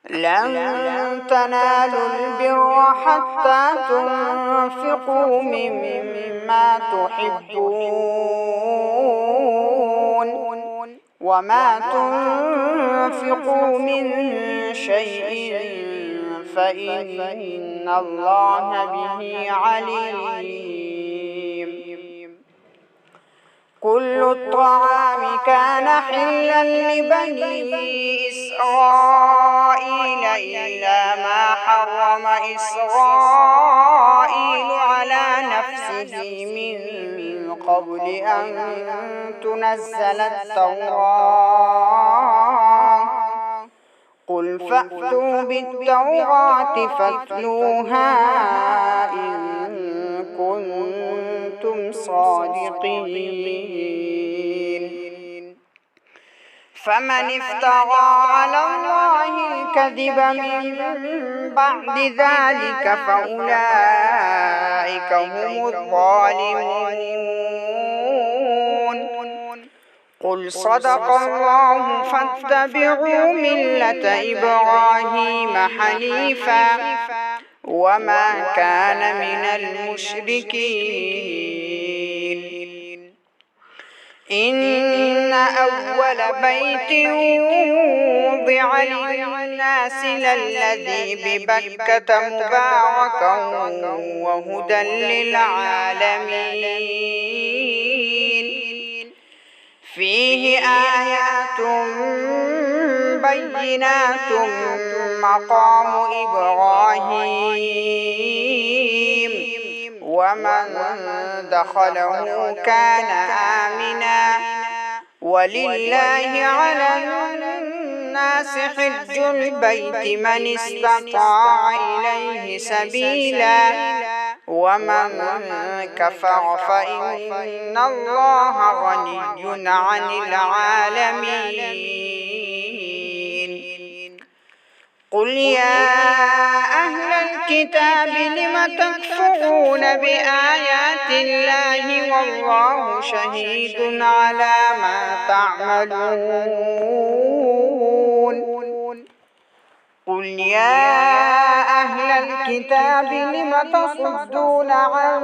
لن تنالوا البر حتى تنفقوا مما تحبون وما تنفقوا من شيء فإن الله به عليم. كل الطعام كان حلا لبني إسرائيل إلا ما حرم إسرائيل على نفسه من قبل أن تنزل التوراة. قل فأتوا بالتوراة فاتلوها إن كنتم صادقين. فمن افترى على الله الكذب من بعد ذلك فأولئك هم الظالمون. قل صدق الله فاتبعوا ملة إبراهيم حنيفا وما كان من المشركين. إن أول بيت وضع للناس للذي ببكة مباركا وهدى للعالمين. فيه آيات بينات مقام إبراهيم ومن دخله كان آمنا ولله على الناس حج البيت من استطاع إليه سبيلا ومن كفر فإن الله غني عن العالمين. قل يا أهل الكتاب لم تكفرون بآيات الله والله شهيد على ما تعملون. قل يا أهل الكتاب لم تصدون عن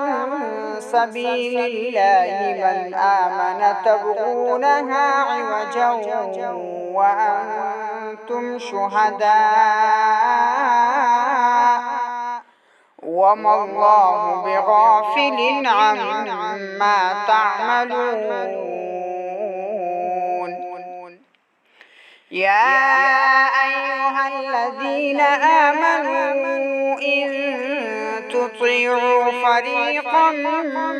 سبيل الله من آمن تبغونها عوجا وأنتم شهداء وما الله بغافل عما تعملون. يا أيها الذين آمنوا إن تطيعوا فريقا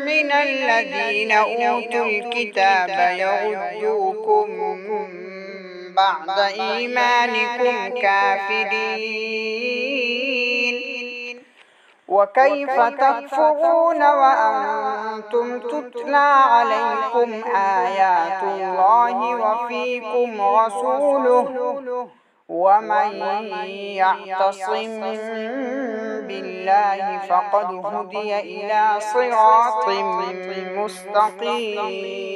من الذين أوتوا الكتاب يردوكم بعد إيمانكم كافرين. وكيف تكفرون وأنتم تتلى عليكم آيات الله وفيكم رسوله ومن يعتصم بالله فقد هدي إلى صراط مستقيم.